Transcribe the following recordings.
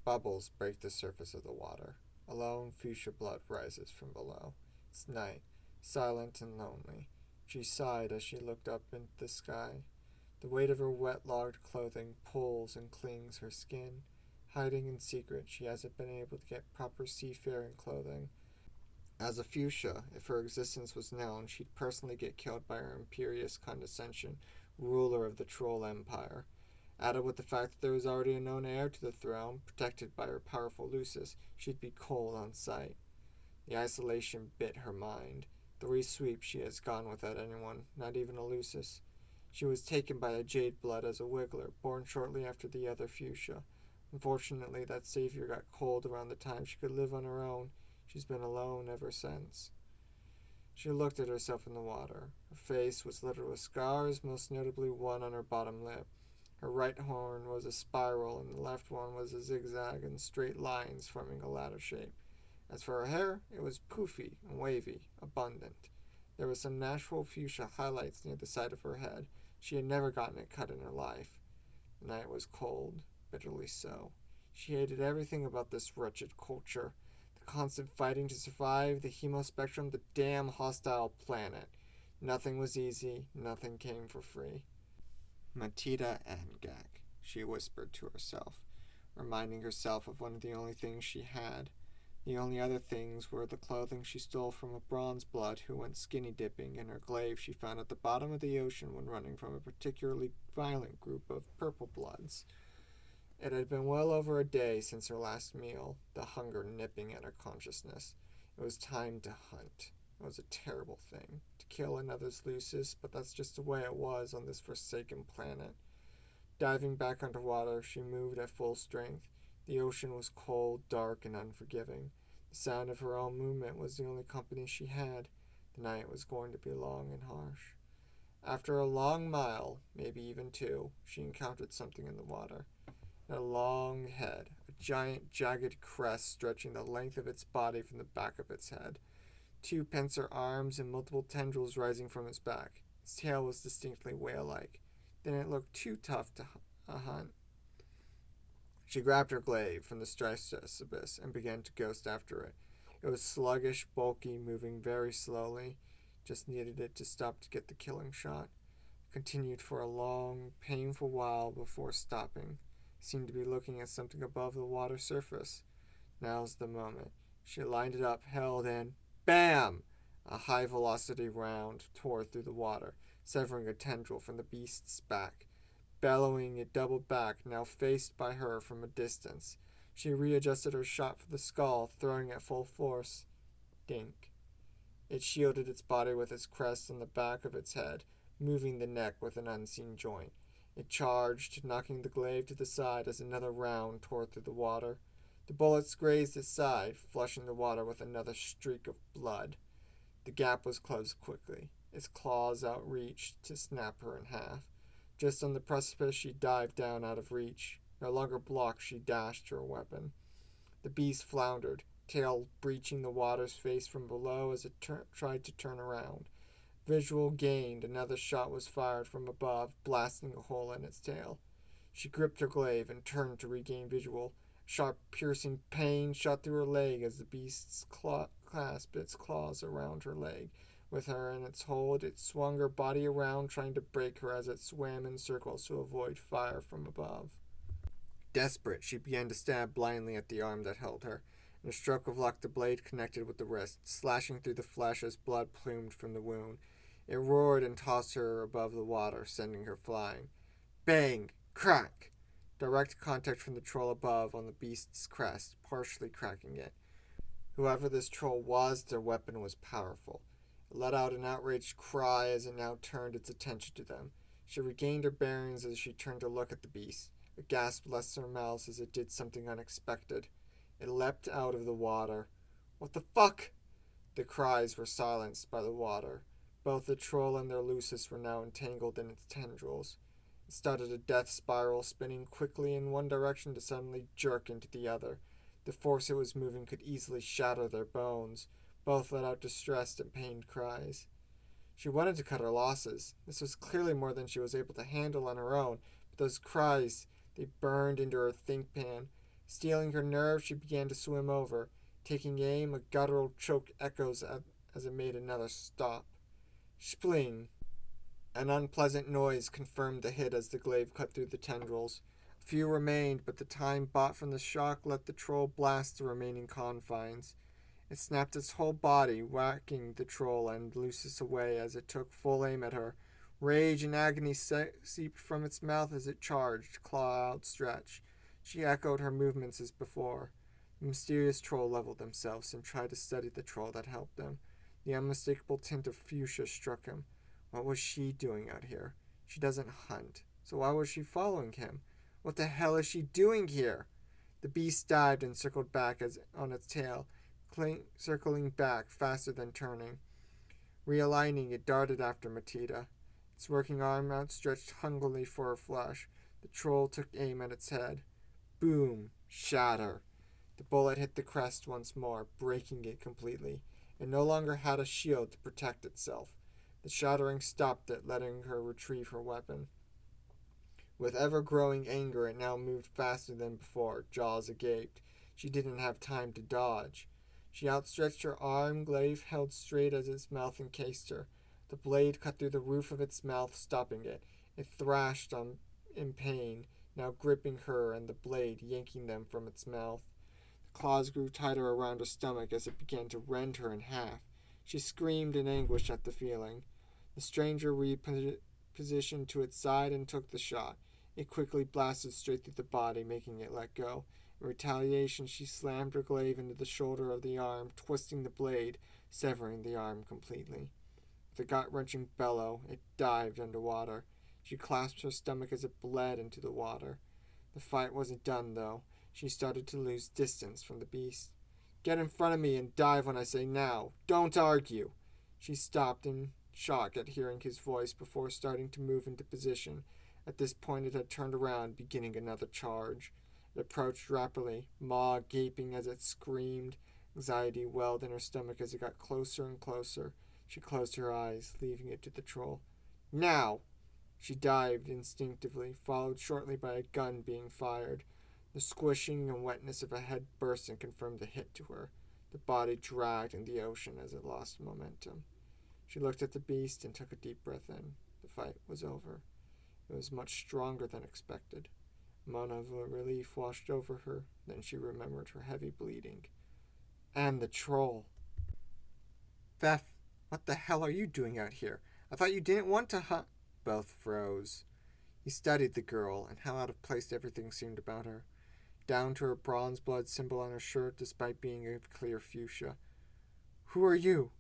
Bubbles break the surface of the water. A lone fuchsia blood rises from below. It's night, silent and lonely. She sighed as she looked up into the sky. The weight of her wet-logged clothing pulls and clings her skin. Hiding in secret, she hasn't been able to get proper seafaring clothing. As a fuchsia, if her existence was known, she'd personally get killed by her imperious condescension, ruler of the Troll Empire. Added with the fact that there was already a known heir to the throne, protected by her powerful Lucis, she'd be cold on sight. The isolation bit her mind. 3 sweeps she has gone without anyone, not even a Lucis. She was taken by a jade blood as a wiggler, born shortly after the other fuchsia. Unfortunately, that savior got cold around the time she could live on her own. She's been alone ever since. She looked at herself in the water. Her face was littered with scars, most notably one on her bottom lip. Her right horn was a spiral, and the left one was a zigzag and straight lines forming a ladder shape. As for her hair, it was poofy and wavy, abundant. There were some natural fuchsia highlights near the side of her head. She had never gotten it cut in her life. The night was cold, bitterly so. She hated everything about this wretched culture. The constant fighting to survive, the hemospectrum, the damn hostile planet. Nothing was easy, nothing came for free. Matita Angak, she whispered to herself, reminding herself of one of the only things she had. The only other things were the clothing she stole from a bronze blood who went skinny dipping and her glaive she found at the bottom of the ocean when running from a particularly violent group of purple bloods. It had been well over a day since her last meal, the hunger nipping at her consciousness. It was time to hunt. It was a terrible thing, to kill another's Lucis, but that's just the way it was on this forsaken planet. Diving back underwater, she moved at full strength. The ocean was cold, dark, and unforgiving. The sound of her own movement was the only company she had. The night was going to be long and harsh. After a long mile, maybe even 2, she encountered something in the water. A long head, a giant jagged crest stretching the length of its body from the back of its head. 2 pincer arms and multiple tendrils rising from its back. Its tail was distinctly whale-like. Then it looked too tough to hunt. She grabbed her glaive from the stress abyss and began to ghost after it. It was sluggish, bulky, moving very slowly. Just needed it to stop to get the killing shot. It continued for a long, painful while before stopping. It seemed to be looking at something above the water surface. Now's the moment. She lined it up, held, and BAM! A high-velocity round tore through the water, severing a tendril from the beast's back. Bellowing, it doubled back, now faced by her from a distance. She readjusted her shot for the skull, throwing at full force. Dink. It shielded its body with its crest on the back of its head, moving the neck with an unseen joint. It charged, knocking the glaive to the side as another round tore through the water. The bullets grazed its side, flushing the water with another streak of blood. The gap was closed quickly. Its claws outreached to snap her in half. Just on the precipice, she dived down out of reach. No longer blocked, she dashed her weapon. The beast floundered, tail breaching the water's face from below as it tried to turn around. Visual gained, another shot was fired from above, blasting a hole in its tail. She gripped her glaive and turned to regain visual. Sharp, piercing pain shot through her leg as the beast clasped its claws around her leg. With her in its hold, it swung her body around, trying to break her as it swam in circles to avoid fire from above. Desperate, she began to stab blindly at the arm that held her. In a stroke of luck, the blade connected with the wrist, slashing through the flesh as blood plumed from the wound. It roared and tossed her above the water, sending her flying. Bang! Crack! Direct contact from the troll above on the beast's crest, partially cracking it. Whoever this troll was, their weapon was powerful. It let out an outraged cry as it now turned its attention to them. She regained her bearings as she turned to look at the beast. A gasp left her mouth as it did something unexpected. It leapt out of the water. What the fuck? The cries were silenced by the water. Both the troll and their Lucis were now entangled in its tendrils. It started a death spiral, spinning quickly in one direction to suddenly jerk into the other. The force it was moving could easily shatter their bones. Both let out distressed and pained cries. She wanted to cut her losses. This was clearly more than she was able to handle on her own, but those cries, they burned into her think pan. Stealing her nerve, she began to swim over. Taking aim, a guttural choke echoes as it made another stop. Spling! An unpleasant noise confirmed the hit as the glaive cut through the tendrils. A few remained, but the time bought from the shock let the troll blast the remaining confines. It snapped its whole body, whacking the troll and Lucius away as it took full aim at her. Rage and agony seeped from its mouth as it charged, claw outstretched. She echoed her movements as before. The mysterious troll leveled themselves and tried to study the troll that helped them. The unmistakable tint of fuchsia struck him. What was she doing out here? She doesn't hunt, so why was she following him? What the hell is she doing here? The beast dived and circled back on its tail, circling back faster than turning. Realigning, it darted after Matida. Its working arm outstretched hungrily for her flesh. The troll took aim at its head. Boom! Shatter! The bullet hit the crest once more, breaking it completely. It no longer had a shield to protect itself. The shattering stopped it, letting her retrieve her weapon. With ever-growing anger, it now moved faster than before, jaws agape. She didn't have time to dodge. She outstretched her arm, glaive held straight as its mouth encased her. The blade cut through the roof of its mouth, stopping it. It thrashed in pain, now gripping her and the blade, yanking them from its mouth. The claws grew tighter around her stomach as it began to rend her in half. She screamed in anguish at the feeling. The stranger repositioned to its side and took the shot. It quickly blasted straight through the body, making it let go. In retaliation, she slammed her glaive into the shoulder of the arm, twisting the blade, severing the arm completely. With a gut-wrenching bellow, it dived underwater. She clasped her stomach as it bled into the water. The fight wasn't done, though. She started to lose distance from the beast. Get in front of me and dive when I say now. Don't argue. She stopped in shock at hearing his voice before starting to move into position. At this point it had turned around, beginning another charge. It approached rapidly, maw gaping as it screamed. Anxiety welled in her stomach as it got closer and closer. She closed her eyes, leaving it to the troll. Now! She dived instinctively, followed shortly by a gun being fired. The squishing and wetness of a head burst and confirmed the hit to her. The body dragged in the ocean as it lost momentum. She looked at the beast and took a deep breath in. The fight was over. It was much stronger than expected. A moan of relief washed over her. Then she remembered her heavy bleeding. And the troll. Beth, what the hell are you doing out here? I thought you didn't want to hunt. Both froze. He studied the girl and how out of place everything seemed about her. Down to her bronze blood symbol on her shirt, despite being a clear fuchsia. Who are you?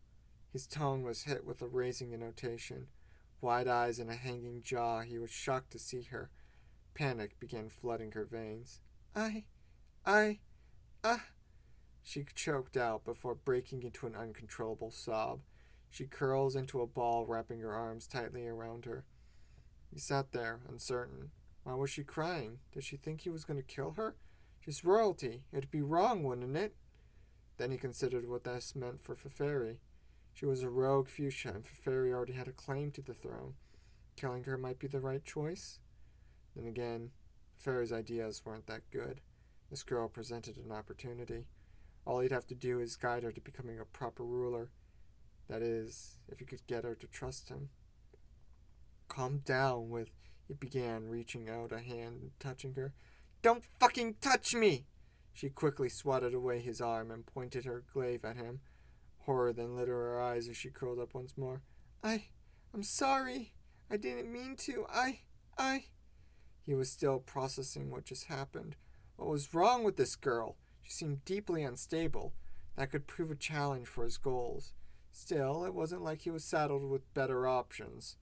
His tone was hit with a raising intonation. Wide eyes and a hanging jaw, he was shocked to see her. Panic began flooding her veins. She choked out before breaking into an uncontrollable sob. She curls into a ball, wrapping her arms tightly around her. He sat there, uncertain. Why was she crying? Did she think he was going to kill her? She's royalty. It'd be wrong, wouldn't it? Then he considered what this meant for Feferi. She was a rogue fuchsia, and Feferi already had a claim to the throne. Killing her might be the right choice. Then again, Feferi's ideas weren't that good. This girl presented an opportunity. All he'd have to do is guide her to becoming a proper ruler. That is, if he could get her to trust him. Calm down, he began, reaching out a hand and touching her. Don't fucking touch me! She quickly swatted away his arm and pointed her glaive at him. Horror then lit her eyes as she curled up once more. I'm sorry. I didn't mean to. He was still processing what just happened. What was wrong with this girl? She seemed deeply unstable. That could prove a challenge for his goals. Still, it wasn't like he was saddled with better options.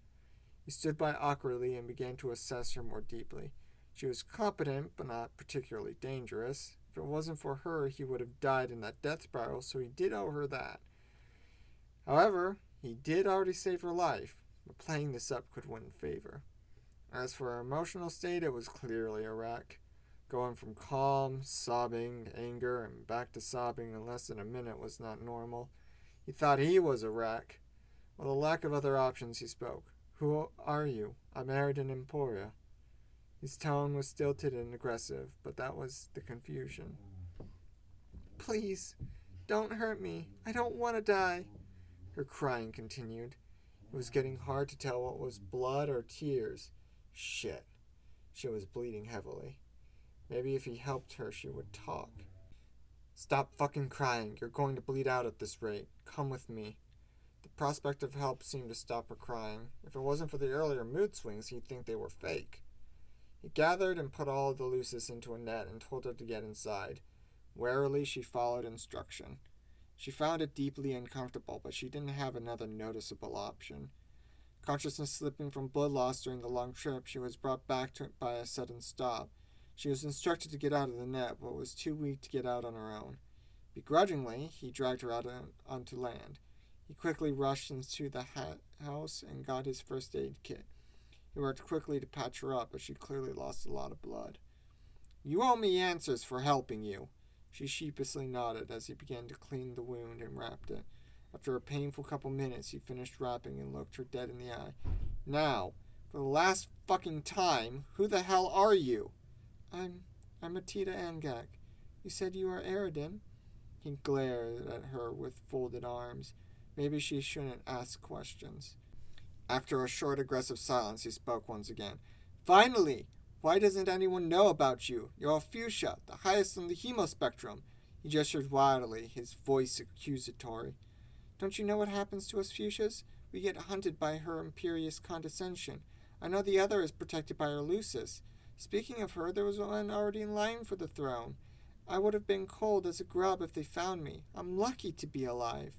He stood by awkwardly and began to assess her more deeply. She was competent, but not particularly dangerous. If it wasn't for her, he would have died in that death spiral, so he did owe her that. However, he did already save her life, but playing this up could win favor. As for her emotional state, it was clearly a wreck. Going from calm, sobbing, anger, and back to sobbing in less than a minute was not normal. He thought he was a wreck. With a lack of other options, he spoke. Who are you? I married in Emporia. His tone was stilted and aggressive, but that was the confusion. Please, don't hurt me. I don't want to die. Her crying continued. It was getting hard to tell what was blood or tears. Shit. She was bleeding heavily. Maybe if he helped her, she would talk. Stop fucking crying. You're going to bleed out at this rate. Come with me. The prospect of help seemed to stop her crying. If it wasn't for the earlier mood swings, he'd think they were fake. He gathered and put all of the Lucis into a net and told her to get inside. Warily, she followed instruction. She found it deeply uncomfortable, but she didn't have another noticeable option. Consciousness slipping from blood loss during the long trip, she was brought back to it by a sudden stop. She was instructed to get out of the net, but was too weak to get out on her own. Begrudgingly, he dragged her out onto land. He quickly rushed into the house and got his first aid kit. He worked quickly to patch her up, but she clearly lost a lot of blood. You owe me answers for helping you. She sheepishly nodded as he began to clean the wound and wrapped it. After a painful couple minutes, he finished wrapping and looked her dead in the eye. Now, for the last fucking time, who the hell are you? I'm Atita Angak. You said you are Eridan? He glared at her with folded arms. Maybe she shouldn't ask questions. After a short, aggressive silence, he spoke once again. Finally! Why doesn't anyone know about you? You're a Fuchsia, the highest on the hemospectrum. He gestured wildly, his voice accusatory. Don't you know what happens to us Fuchsias? We get hunted by her imperious condescension. I know the other is protected by her Lucis. Speaking of her, there was one already in line for the throne. I would have been cold as a grub if they found me. I'm lucky to be alive.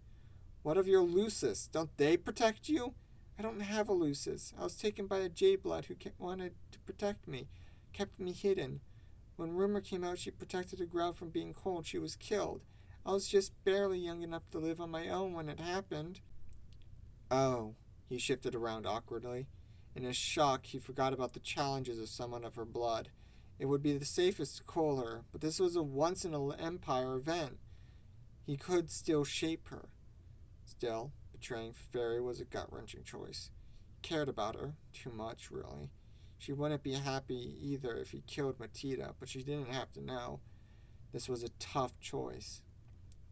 What of your Lucis? Don't they protect you? I don't have a Lucis. I was taken by a J-Blood who wanted to protect me, kept me hidden. When rumor came out she protected a grub from being cold, she was killed. I was just barely young enough to live on my own when it happened. Oh, he shifted around awkwardly. In his shock, he forgot about the challenges of someone of her blood. It would be the safest to call her, but this was a once-in-an-empire event. He could still shape her. Still, betraying Fairy was a gut-wrenching choice. He cared about her, too much, really. She wouldn't be happy either if he killed Matita, but she didn't have to know. This was a tough choice.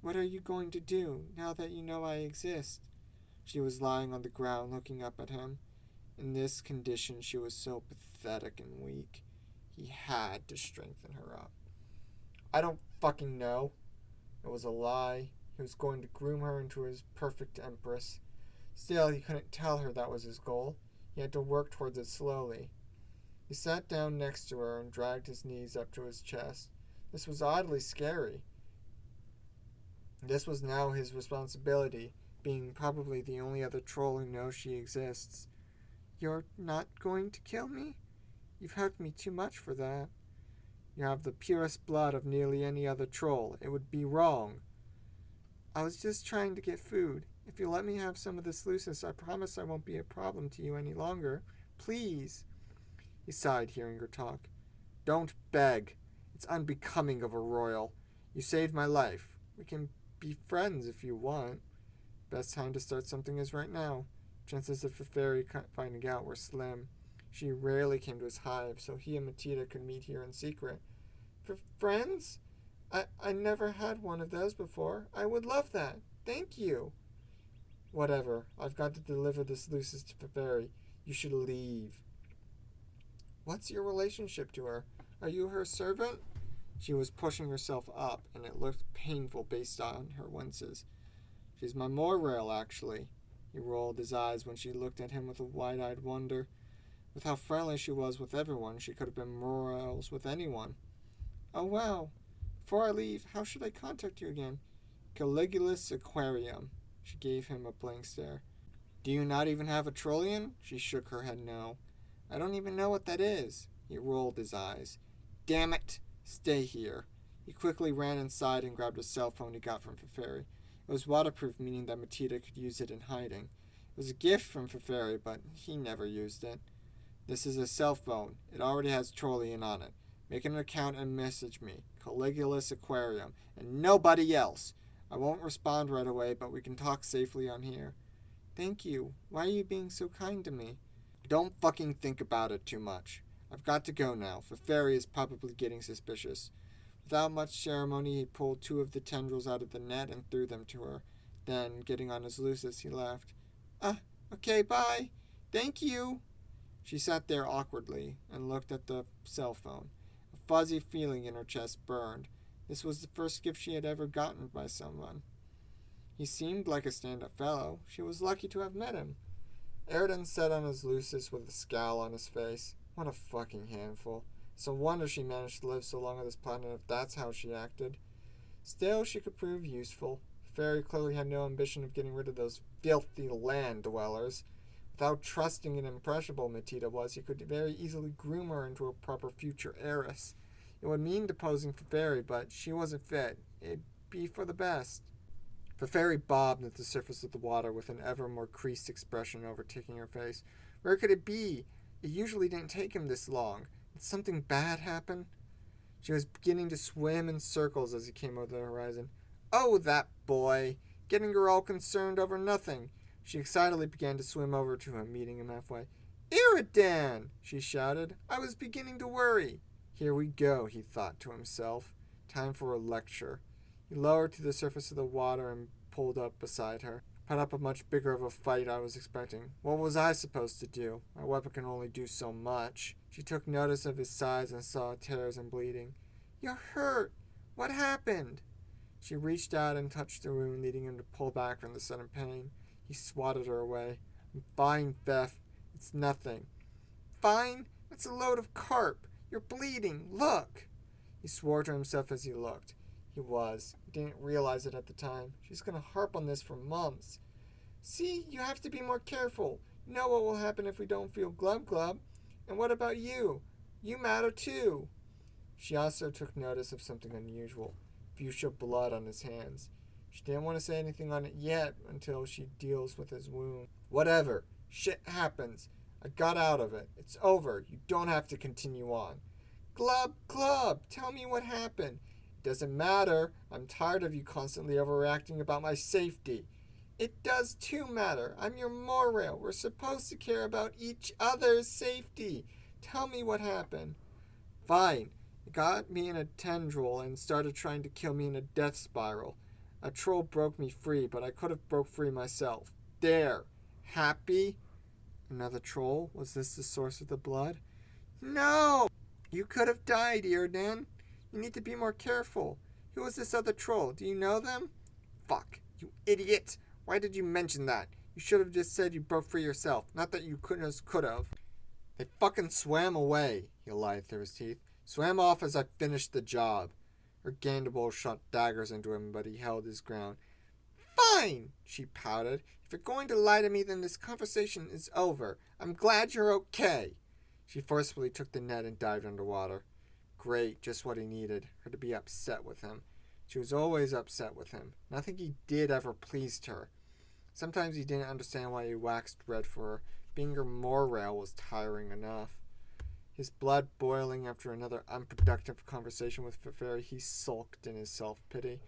What are you going to do, now that you know I exist? She was lying on the ground, looking up at him. In this condition, she was so pathetic and weak. He had to strengthen her up. I don't fucking know. It was a lie. He was going to groom her into his perfect empress. Still, he couldn't tell her that was his goal. He had to work towards it slowly. He sat down next to her and dragged his knees up to his chest. This was oddly scary. This was now his responsibility, being probably the only other troll who knows she exists. You're not going to kill me? You've hurt me too much for that. You have the purest blood of nearly any other troll. It would be wrong. I was just trying to get food. If you let me have some of this Lucis, I promise I won't be a problem to you any longer. Please. He sighed, hearing her talk. Don't beg. It's unbecoming of a royal. You saved my life. We can be friends if you want. Best time to start something is right now. Chances of Fairy finding out were slim. She rarely came to his hive, so he and Matita could meet here in secret. For friends? I never had one of those before. I would love that. Thank you. Whatever. I've got to deliver this Lucis to Fairy. You should leave. What's your relationship to her? Are you her servant? She was pushing herself up, and it looked painful based on her winces. She's my Moirail, actually. He rolled his eyes when she looked at him with a wide-eyed wonder. With how friendly she was with everyone, she could have been Moirails with anyone. Oh, wow. Before I leave, how should I contact you again? Caligula's Aquarium. She gave him a blank stare. Do you not even have a Trollian? She shook her head no. I don't even know what that is. He rolled his eyes. Damn it! Stay here. He quickly ran inside and grabbed a cell phone he got from Feferi. It was waterproof, meaning that Matita could use it in hiding. It was a gift from Feferi, but he never used it. This is a cell phone. It already has Trollian on it. Make an account and message me. Caligula's Aquarium. And nobody else. I won't respond right away, but we can talk safely on here. Thank you. Why are you being so kind to me? Don't fucking think about it too much. I've got to go now, for Fairy is probably getting suspicious. Without much ceremony, he pulled 2 of the tendrils out of the net and threw them to her. Then, getting on his Lucis, he laughed. Okay, bye. Thank you. She sat there awkwardly and looked at the cell phone. A fuzzy feeling in her chest burned. This was the first gift she had ever gotten by someone. He seemed like a stand-up fellow. She was lucky to have met him. Aridin sat on his Lucis with a scowl on his face. What a fucking handful. It's a wonder she managed to live so long on this planet if that's how she acted. Still, she could prove useful. The Fairy clearly had no ambition of getting rid of those filthy land dwellers. Without trusting and impressionable Matita was, he could very easily groom her into a proper future heiress. It would mean deposing Fairy, but she wasn't fit. It'd be for the best. Fairy bobbed at the surface of the water with an ever more creased expression overtaking her face. Where could it be? It usually didn't take him this long. Did something bad happen? She was beginning to swim in circles as he came over the horizon. Oh, that boy! Getting her all concerned over nothing. She excitedly began to swim over to him, meeting him halfway. Iridan! She shouted. I was beginning to worry. Here we go, he thought to himself. Time for a lecture. He lowered to the surface of the water and pulled up beside her. Put up a much bigger of a fight I was expecting. What was I supposed to do? My weapon can only do so much. She took notice of his size and saw tears and bleeding. You're hurt. What happened? She reached out and touched the wound, leading him to pull back from the sudden pain. He swatted her away. I'm fine, Beth. It's nothing. Fine? It's a load of carp. You're bleeding. Look. He swore to himself as he looked. He was. He didn't realize it at the time. She's going to harp on this for months. See, you have to be more careful. You know what will happen if we don't feel glub-glub. And what about you? You matter too. She also took notice of something unusual. Fuchsia blood on his hands. She didn't want to say anything on it yet until she deals with his wound. Whatever. Shit happens. I got out of it. It's over. You don't have to continue on. Glub, tell me what happened. It doesn't matter. I'm tired of you constantly overreacting about my safety. It does too matter. I'm your moral. We're supposed to care about each other's safety. Tell me what happened. Fine. It got me in a tendril and started trying to kill me in a death spiral. A troll broke me free, but I could have broke free myself. There. Happy? Another troll? Was this the source of the blood? No! You could have died, Iridan. You need to be more careful. Who was this other troll? Do you know them? Fuck. You idiot. Why did you mention that? You should have just said you broke free yourself. Not that you could have. They fucking swam away, he lied through his teeth. Swam off as I finished the job. Her Gandible shot daggers into him, but he held his ground. Fine, she pouted. If you're going to lie to me, then this conversation is over. I'm glad you're okay. She forcefully took the net and dived underwater. Great, just what he needed, her to be upset with him. She was always upset with him. Nothing he did ever pleased her. Sometimes he didn't understand why he waxed red for her. Being her moral was tiring enough. His blood boiling after another unproductive conversation with Fairy, he sulked in his self-pity.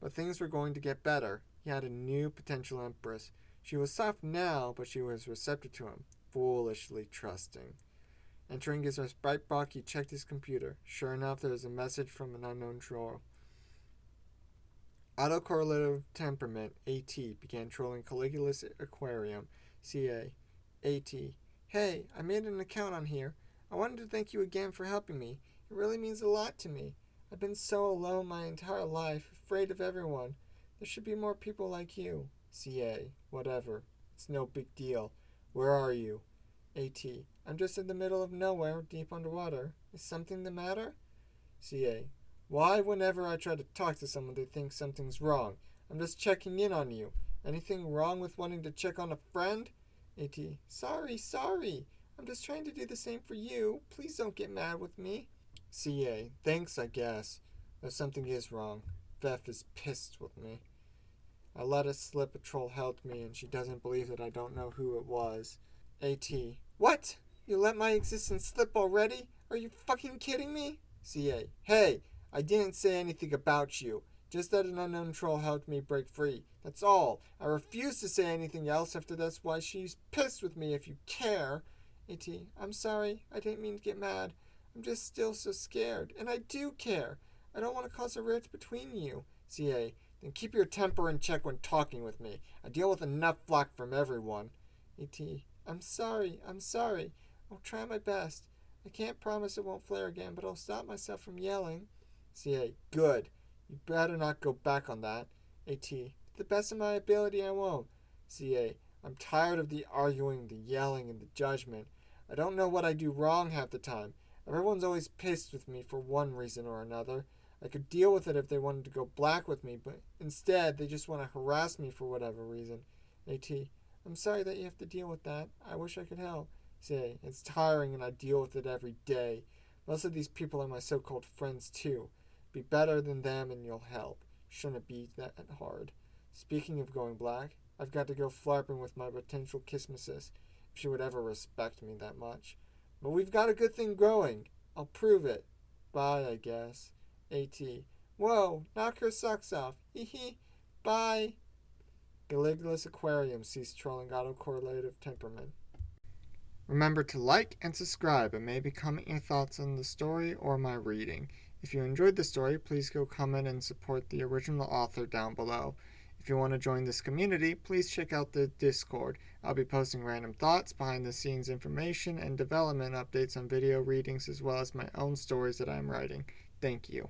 But things were going to get better. He had a new potential empress. She was soft now, but she was receptive to him, foolishly trusting. Entering his respite box, he checked his computer. Sure enough, there was a message from an unknown troll. Autocorrelative Temperament, AT, began trolling Caligula's Aquarium, CA. AT. Hey, I made an account on here. I wanted to thank you again for helping me. It really means a lot to me. I've been so alone my entire life, afraid of everyone. There should be more people like you. CA. Whatever. It's no big deal. Where are you? AT. I'm just in the middle of nowhere, deep underwater. Is something the matter? CA. Why, whenever I try to talk to someone, they think something's wrong? I'm just checking in on you. Anything wrong with wanting to check on a friend? AT. Sorry. I'm just trying to do the same for you. Please don't get mad with me. CA. Thanks, I guess. Though something is wrong. Beth is pissed with me. I let it slip. A troll helped me, and she doesn't believe that I don't know who it was. AT. What? You let my existence slip already? Are you fucking kidding me? CA. Hey, I didn't say anything about you. Just that an unknown troll helped me break free. That's all. I refuse to say anything else after that's why she's pissed with me if you care. A.T. I'm sorry. I didn't mean to get mad. I'm just still so scared. And I do care. I don't want to cause a rift between you. C.A. Then keep your temper in check when talking with me. I deal with enough flack from everyone. A.T. I'm sorry. I'll try my best. I can't promise it won't flare again, but I'll stop myself from yelling. C.A. Good. You better not go back on that. A.T. To the best of my ability, I won't. C.A. I'm tired of the arguing, the yelling, and the judgment. I don't know what I do wrong half the time. Everyone's always pissed with me for one reason or another. I could deal with it if they wanted to go black with me, but instead they just want to harass me for whatever reason. A.T. I'm sorry that you have to deal with that. I wish I could help. C.A. It's tiring and I deal with it every day. Most of these people are my so-called friends too. Be better than them and you'll help. Shouldn't it be that hard? Speaking of going black, I've got to go flarping with my potential kissmissus, if she would ever respect me that much. But we've got a good thing growing. I'll prove it. Bye, I guess. A.T. Whoa, knock her socks off. Hee hee. Bye. Caligula's aquarium ceased trolling autocorrelative temperament. Remember to like and subscribe and maybe comment your thoughts on the story or my reading. If you enjoyed the story, please go comment and support the original author down below. If you want to join this community, please check out the Discord. I'll be posting random thoughts, behind-the-scenes information, and development updates on video readings as well as my own stories that I'm writing. Thank you.